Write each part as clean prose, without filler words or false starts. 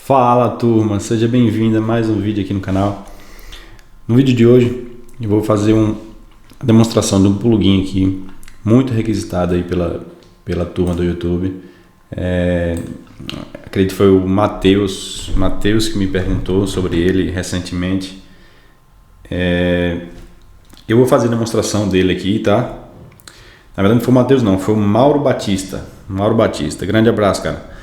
Fala turma, seja bem-vindo a mais um vídeo aqui no canal. No vídeo de hoje eu vou fazer uma demonstração de um plugin aqui muito requisitado aí pela turma do YouTube. Acredito que foi o Matheus que me perguntou sobre ele recentemente. Eu vou fazer a demonstração dele aqui, tá? Na verdade não foi o Matheus não, foi o Mauro Batista. Grande abraço, cara.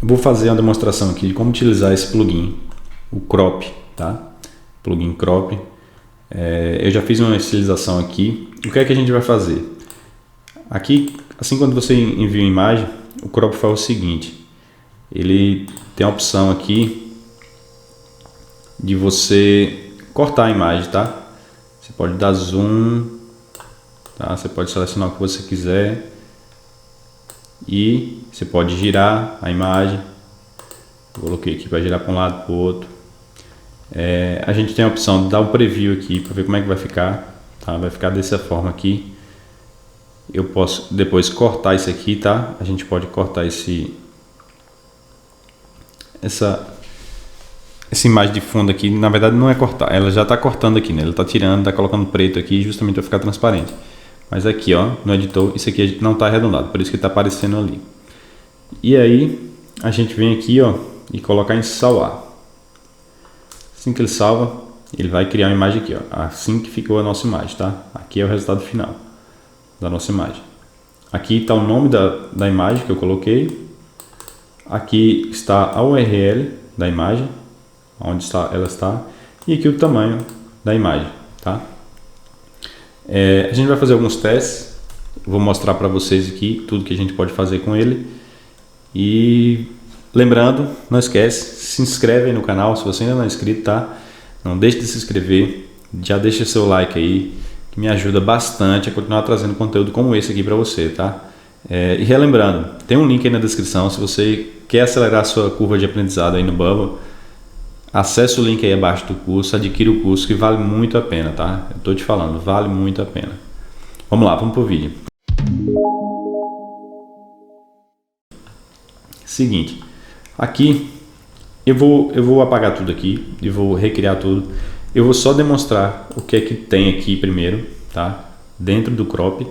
Vou fazer uma demonstração aqui de como utilizar esse plugin, o Crop, tá? Plugin Crop. Eu já fiz uma estilização aqui. O que é que a gente vai fazer? Aqui, assim, quando você envia uma imagem, o Crop faz o seguinte: ele tem a opção aqui de você cortar a imagem, tá? Você pode dar zoom, tá? Você pode selecionar o que você quiser. E você pode girar a imagem. Eu coloquei aqui para girar para um lado para o outro. A gente tem a opção de dar um preview aqui para ver como é que vai ficar, tá? Vai ficar dessa forma aqui. Eu posso depois cortar isso aqui, tá? A gente pode cortar essa imagem de fundo aqui. Na verdade não é cortar, ela já está cortando aqui, né? Ela está tirando, está colocando preto aqui justamente para ficar transparente. Mas aqui, ó, no editor, isso aqui não está arredondado, por isso que está aparecendo ali. E aí, a gente vem aqui, ó, e colocar em salvar. Assim que ele salva, ele vai criar uma imagem aqui, ó, assim que ficou a nossa imagem, tá? Aqui é o resultado final da nossa imagem. Aqui está o nome da imagem que eu coloquei. Aqui está a URL da imagem, onde ela está. E aqui o tamanho da imagem, tá? A gente vai fazer alguns testes, vou mostrar para vocês aqui tudo que a gente pode fazer com ele. E lembrando, não esquece, se inscreve aí no canal se você ainda não é inscrito, tá? Não deixe de se inscrever, já deixa seu like aí, que me ajuda bastante a continuar trazendo conteúdo como esse aqui para você, tá? E relembrando, tem um link aí na descrição, se você quer acelerar a sua curva de aprendizado aí no Bubble, acesse o link aí abaixo do curso, adquira o curso que vale muito a pena, tá? Eu tô te falando, vale muito a pena. Vamos lá, vamos pro vídeo. Seguinte, aqui eu vou apagar tudo aqui e vou recriar tudo. Eu vou só demonstrar o que é que tem aqui primeiro, tá? Dentro do Crop.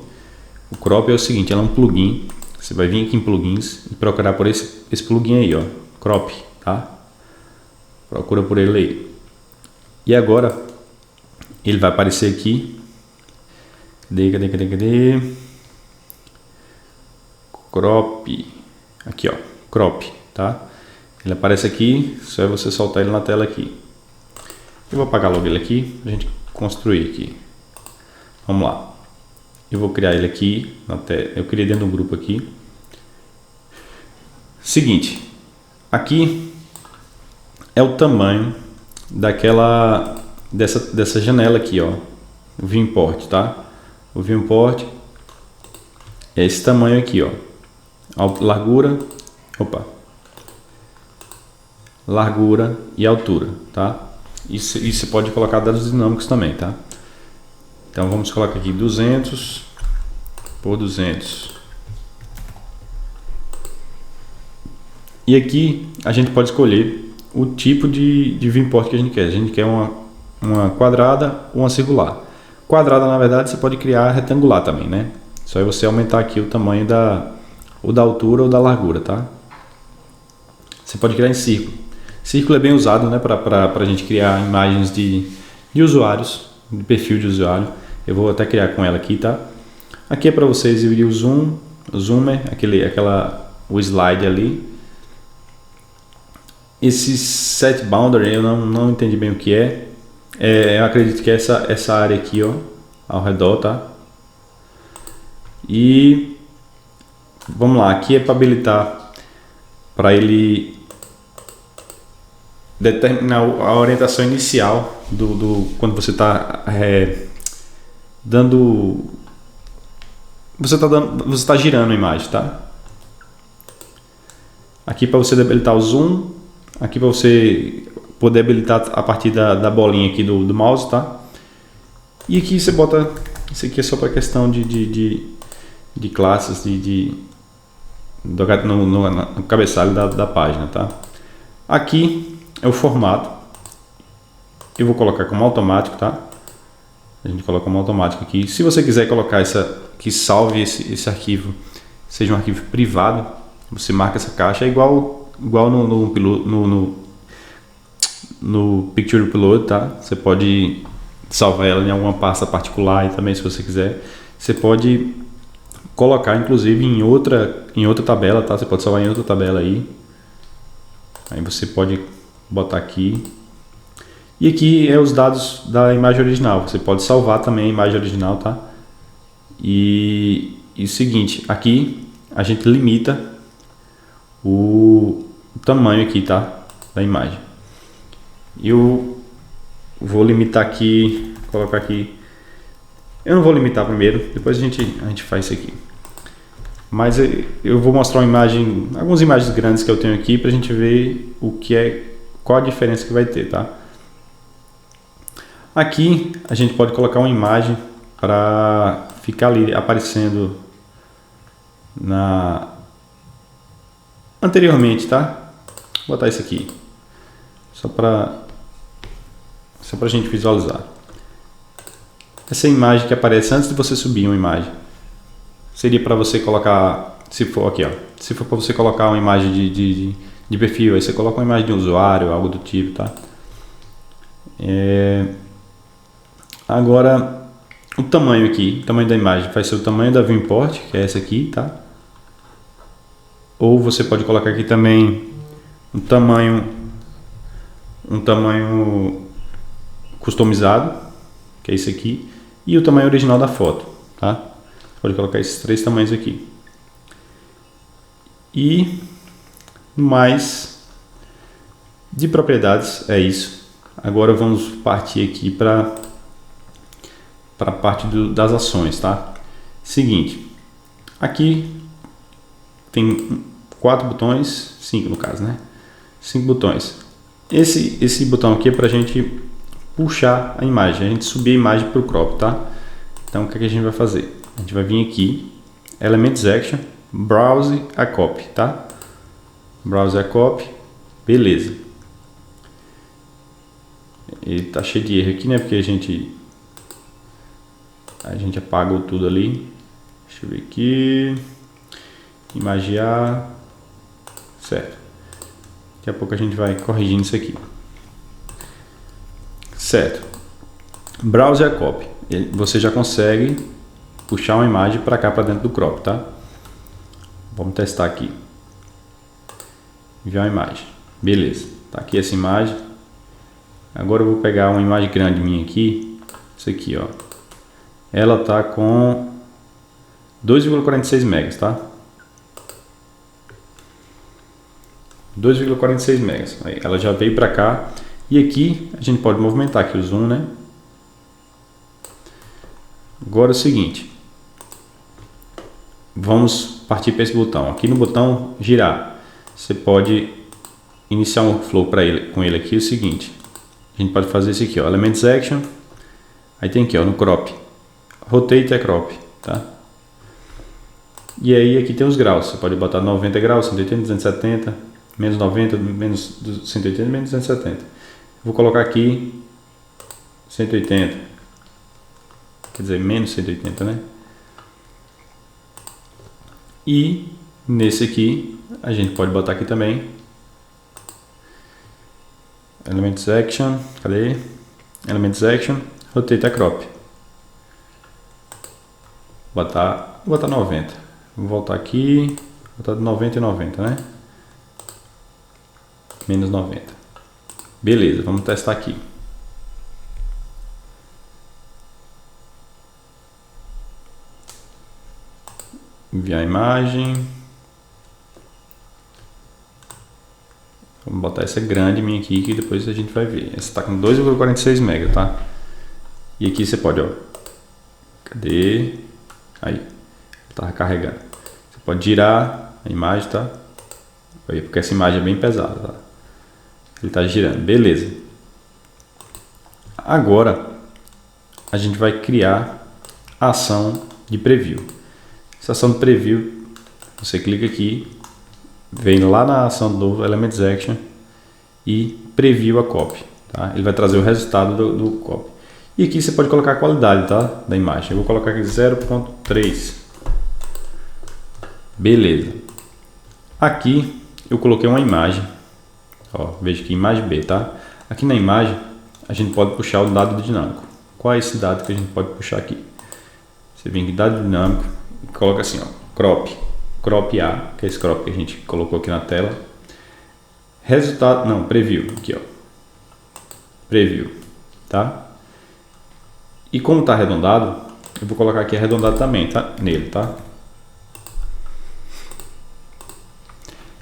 O Crop é o seguinte, ela é um plugin. Você vai vir aqui em plugins e procurar por esse plugin aí, ó, Crop, tá? Procura por ele aí. E agora ele vai aparecer aqui. Cadê? Crop. Aqui, ó, Crop, tá? Ele aparece aqui, só é você soltar ele na tela aqui. Eu vou apagar logo ele aqui, pra gente construir aqui. Vamos lá. Eu vou criar ele aqui na tela. Eu criei dentro do grupo aqui. Seguinte, aqui é o tamanho dessa janela aqui, ó, o viewport, tá? O viewport é esse tamanho aqui, ó, largura e altura, tá? Isso você pode colocar dados dinâmicos também, tá? Então vamos colocar aqui 200 por 200. E aqui a gente pode escolher o tipo de viewport que a gente quer. A gente quer uma quadrada ou uma circular. Quadrada, na verdade, você pode criar retangular também, né? Só é você aumentar aqui o tamanho ou da altura ou da largura, tá? Você pode criar em círculo. Círculo é bem usado, né, para a gente criar imagens de usuários, de perfil de usuário. Eu vou até criar com ela aqui, tá? Aqui é para vocês ir o zoom, o zoomer, o slide ali. Esse set boundary eu não entendi bem o que é. Eu acredito que é essa área aqui, ó, ao redor, tá? E vamos lá, aqui é para habilitar, para ele determinar a orientação inicial quando você está você está girando a imagem, tá? Aqui para você habilitar o zoom. Aqui para você poder habilitar a partir da bolinha aqui do mouse, tá? E aqui você bota, isso aqui é só para questão de classes, no cabeçalho da página, tá? Aqui é o formato. Eu vou colocar como automático, tá? A gente coloca como automático aqui. Se você quiser colocar que salve esse arquivo, seja um arquivo privado, você marca essa caixa. É igual no Picture Upload, tá? Você pode salvar ela em alguma pasta particular e também, se você quiser, você pode colocar inclusive em outra tabela, tá? Você pode salvar em outra tabela aí. Aí você pode botar aqui. E aqui é os dados da imagem original. Você pode salvar também a imagem original, tá? E o seguinte, aqui a gente limita o tamanho aqui, tá? Da imagem. Eu vou limitar aqui, colocar aqui. Eu não vou limitar primeiro, depois a gente faz isso aqui. Mas eu vou mostrar algumas imagens grandes que eu tenho aqui pra gente ver qual a diferença que vai ter, tá? Aqui a gente pode colocar uma imagem para ficar ali aparecendo anteriormente, tá? Vou botar isso aqui só para a gente visualizar. Essa imagem que aparece antes de você subir uma imagem seria para você colocar, se for aqui, ó, se for para você colocar uma imagem de perfil, aí você coloca uma imagem de um usuário, algo do tipo, tá? Agora, o tamanho aqui, o tamanho da imagem vai ser o tamanho da viewport, que é essa aqui, tá? Ou você pode colocar aqui também um tamanho customizado, que é esse aqui, e o tamanho original da foto, tá? Pode colocar esses 3 tamanhos aqui. E mais de propriedades é isso. Agora vamos partir aqui para a parte das ações, tá? Seguinte, aqui tem 4 botões, 5 no caso, né? 5 botões. Esse botão aqui é para a gente puxar a imagem, a gente subir a imagem para o crop, tá? Então o que a gente vai fazer? A gente vai vir aqui, Elements Action, Browse a Copy, tá? Browse a Copy, beleza. Ele tá cheio de erro aqui, né? Porque a gente apagou tudo ali. Deixa eu ver aqui. Imagiar. Certo. Daqui a pouco a gente vai corrigindo isso aqui. Certo. Browse a Copy. Você já consegue puxar uma imagem para cá, para dentro do crop, tá? Vamos testar aqui. Enviar uma imagem. Beleza. Tá aqui essa imagem. Agora eu vou pegar uma imagem grande minha aqui. Isso aqui, ó. Ela tá com 2,46 megas, tá? 2,46 megas. Aí ela já veio para cá. E aqui a gente pode movimentar aqui o zoom, né? Agora é o seguinte. Vamos partir para esse botão. Aqui no botão girar, você pode iniciar um workflow com ele aqui. É o seguinte. A gente pode fazer isso aqui, ó. Elements Action. Aí tem aqui, ó, no crop. Rotate a crop, tá? E aí aqui tem os graus. Você pode botar 90 graus, 180, 270, menos 90, menos 180, menos 270. Vou colocar aqui 180. Quer dizer, menos 180, né? E nesse aqui, a gente pode botar aqui também Elements Action, cadê? Elements Action, Rotate a Crop. Vou botar 90. Vou voltar aqui, botar de 90 e 90, né? Menos 90. Beleza, vamos testar aqui. Enviar a imagem. Vamos botar essa grande minha aqui, que depois a gente vai ver. Essa está com 2,46 MB, tá? E aqui você pode, ó. Cadê? Aí. Tá carregando. Você pode girar a imagem, tá? Aí, porque essa imagem é bem pesada, tá? Ele tá girando. Beleza. Agora, a gente vai criar a ação de preview. Essa ação de preview Você clica aqui, vem lá na ação do Elements Action e preview a copy. Tá? Ele vai trazer o resultado do copy. E aqui você pode colocar a qualidade, tá, da imagem. Eu vou colocar aqui 0.3. Beleza. Aqui eu coloquei uma imagem. Ó, veja aqui, imagem B, tá? Aqui na imagem a gente pode puxar o dado dinâmico. Qual é esse dado que a gente pode puxar aqui? Você vem aqui, dado dinâmico, e coloca assim, ó, crop A, que é esse crop que a gente colocou aqui na tela. Resultado, não, preview, aqui ó, preview, tá? E como está arredondado, eu vou colocar aqui arredondado também, tá? Nele, tá?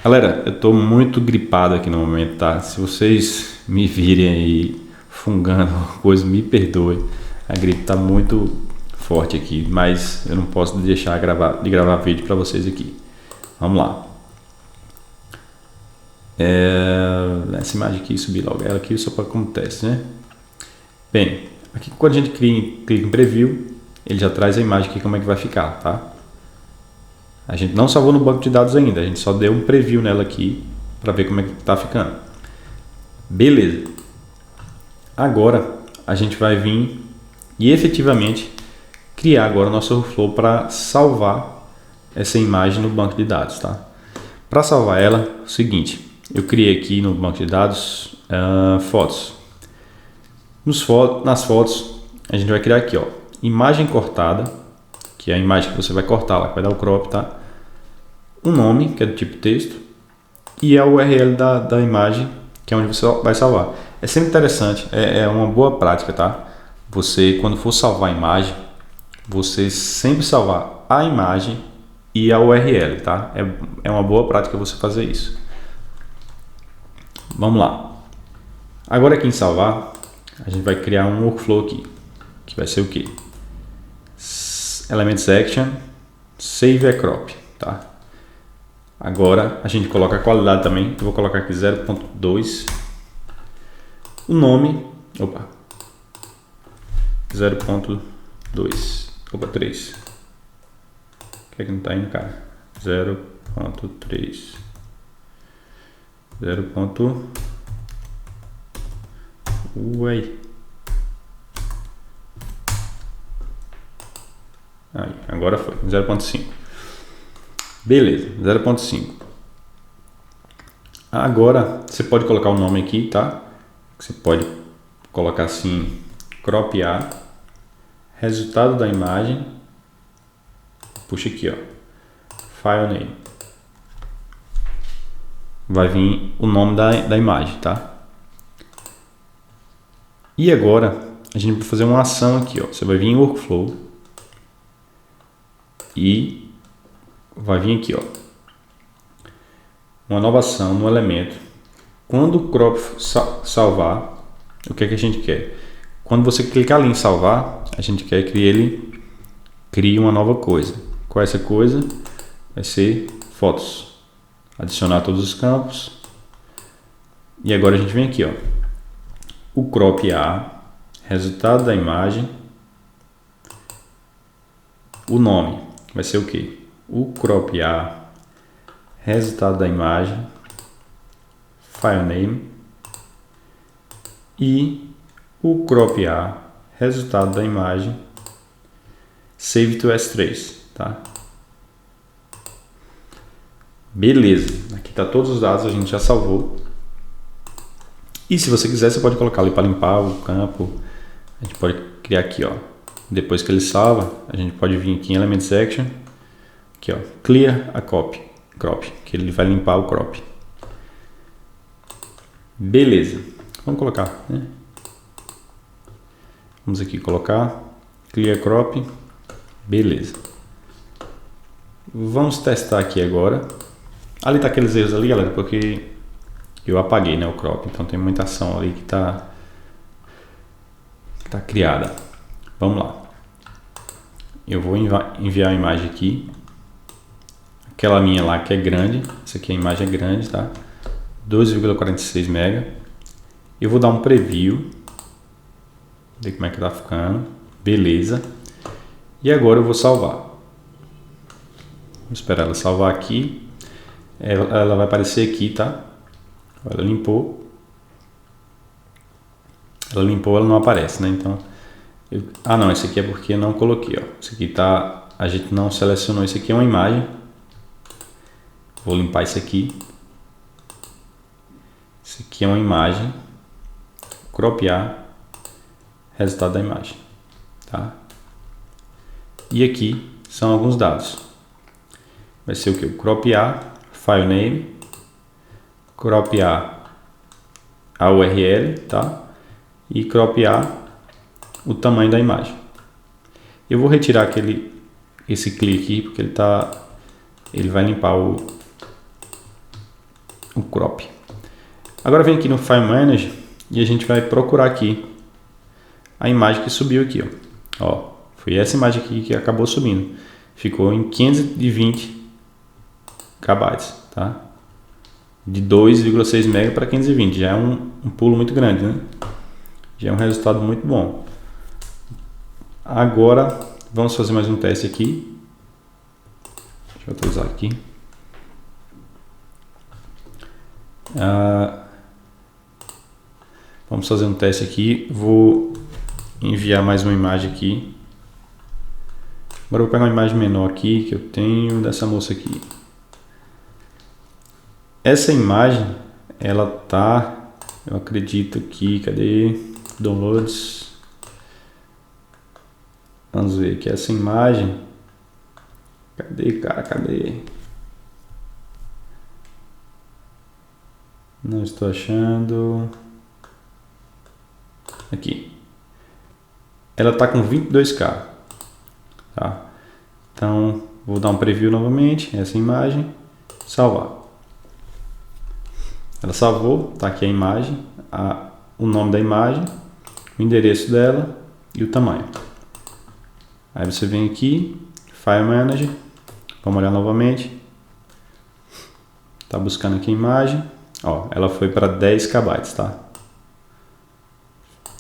Galera, eu estou muito gripado aqui no momento, tá? Se vocês me virem aí fungando coisa, me perdoe. A gripe está muito forte aqui, mas eu não posso deixar de gravar vídeo para vocês aqui. Vamos lá. Essa imagem aqui, subir logo ela aqui só para como teste, né? Bem, aqui quando a gente clica em preview, ele já traz a imagem aqui como é que vai ficar, tá? A gente não salvou no banco de dados ainda, a gente só deu um preview nela aqui para ver como é que tá ficando. Beleza. Agora a gente vai vir e efetivamente criar agora o nosso workflow para salvar essa imagem no banco de dados, tá? Para salvar ela, é o seguinte, eu criei aqui no banco de dados fotos. Nas fotos a gente vai criar aqui, ó, imagem cortada, que é a imagem que você vai cortar lá, que vai dar o crop, tá? Um nome, que é do tipo texto, e a URL da imagem, que é onde você vai salvar. É sempre interessante, é uma boa prática, tá? Você, quando for salvar a imagem, você sempre salvar a imagem e a URL, tá? É uma boa prática você fazer isso. Vamos lá. Agora aqui em salvar, a gente vai criar um workflow aqui, que vai ser o quê? Elements Action, Save a Crop, tá? Agora a gente coloca a qualidade também. Eu vou colocar aqui 0.2. O nome, 0.2, 3. O que é que não tá indo, cara? 0.3. 0. Uai. Aí, agora foi, 0.5. Beleza, 0.5. Agora você pode colocar o nome aqui, tá? Você pode colocar assim, crop A, resultado da imagem, puxa aqui, ó, file name. Vai vir o nome da imagem, tá? E agora a gente vai fazer uma ação aqui, ó. Você vai vir em workflow e vai vir aqui, ó, uma nova ação no elemento. Quando o crop salvar, o que é que a gente quer? Quando você clicar ali em salvar, a gente quer que ele crie uma nova coisa. Qual é essa coisa? Vai ser fotos. Adicionar todos os campos. E agora a gente vem aqui, ó, o crop A, resultado da imagem, o nome vai ser o que? O crop A, resultado da imagem, file name, e o crop A, resultado da imagem, save to S3, tá? Beleza, aqui tá todos os dados, a gente já salvou. E se você quiser, você pode colocar ali para limpar o campo. A gente pode criar aqui, ó. Depois que ele salva, a gente pode vir aqui em Elements Action, aqui, ó, clear a crop, que ele vai limpar o crop. Beleza, vamos colocar, né? Vamos aqui colocar clear crop, beleza. Vamos testar aqui agora. Ali tá aqueles erros ali, galera, porque eu apaguei, né, o crop, então tem muita ação ali que tá criada. Vamos lá. Eu vou enviar a imagem aqui. Aquela minha lá que é grande. Essa aqui a imagem é grande, tá? 2,46 MB. Eu vou dar um preview. Ver como é que tá ficando. Beleza. E agora eu vou salvar. Vamos esperar ela salvar aqui. Ela vai aparecer aqui, tá? Ela limpou. Ela limpou, ela não aparece, né? Então, não, esse aqui é porque eu não coloquei, ó. Esse aqui tá, a gente não selecionou. Esse aqui é uma imagem. Vou limpar isso aqui. Esse aqui é uma imagem. Cropear. Resultado da imagem, tá? E aqui são alguns dados. Vai ser o que? O cropear, file name, cropear a URL, tá? E cropear o tamanho da imagem. Eu vou retirar esse clique aqui, porque ele vai limpar o crop. Agora vem aqui no File Manager e a gente vai procurar aqui a imagem que subiu aqui, ó. Foi essa imagem aqui que acabou subindo. Ficou em 520 KB, tá? De 2,6 MB para 520, já é um pulo muito grande, né? Já é um resultado muito bom. Agora vamos fazer mais um teste aqui. Deixa eu atualizar aqui. Vamos fazer um teste aqui. Vou enviar mais uma imagem aqui. Agora eu vou pegar uma imagem menor aqui que eu tenho dessa moça aqui. Essa imagem, ela tá, eu acredito aqui, cadê? Downloads. Vamos ver que essa imagem. Cadê, cara? Cadê? Não estou achando. Aqui. Ela tá com 22K. Tá? Então, vou dar um preview novamente. Essa imagem. Salvar. Ela salvou. Tá aqui a imagem. O nome da imagem. O endereço dela. E o tamanho. Aí você vem aqui. File Manager. Vamos olhar novamente. Tá buscando aqui a imagem. Ó, ela foi para 10 KB, tá?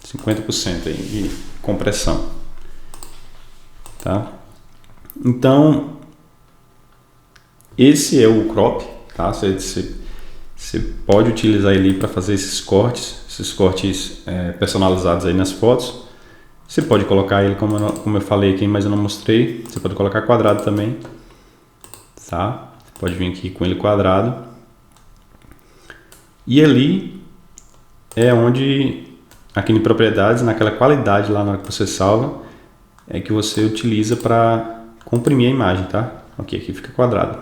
50% aí de compressão, tá? Então, esse é o crop, tá? Você pode utilizar ele para fazer esses cortes personalizados aí nas fotos. Você pode colocar ele, como eu falei aqui, mas eu não mostrei. Você pode colocar quadrado também, tá? Pode vir aqui com ele quadrado. E ali é onde, aqui em propriedades, naquela qualidade lá na hora que você salva, é que você utiliza para comprimir a imagem, tá? Ok, aqui fica quadrado.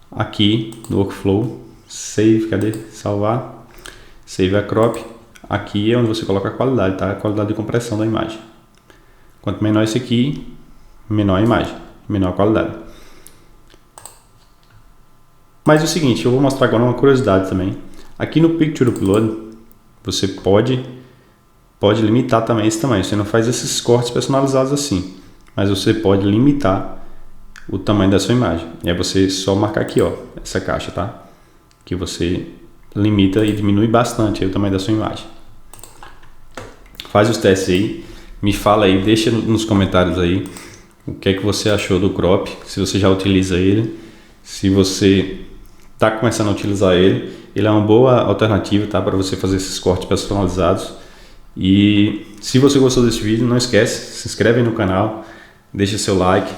Aqui no workflow, save, cadê? Salvar, save a crop. Aqui é onde você coloca a qualidade, tá? A qualidade de compressão da imagem. Quanto menor esse aqui, menor a imagem, menor a qualidade. Mas é o seguinte, eu vou mostrar agora uma curiosidade também. Aqui no Picture Upload, você pode limitar também esse tamanho. Você não faz esses cortes personalizados assim, mas você pode limitar o tamanho da sua imagem. E aí você só marcar aqui, ó, essa caixa, tá? Que você limita e diminui bastante aí o tamanho da sua imagem. Faz os testes aí, me fala aí, deixa nos comentários aí o que é que você achou do crop, se você já utiliza ele, se você está começando a utilizar ele. Ele é uma boa alternativa, tá, para você fazer esses cortes personalizados. E se você gostou desse vídeo, não esquece, se inscreve aí no canal, deixa seu like,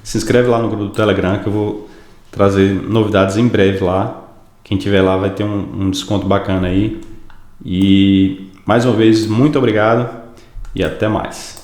se inscreve lá no grupo do Telegram que eu vou trazer novidades em breve lá. Quem tiver lá vai ter um desconto bacana aí. E mais uma vez, muito obrigado e até mais.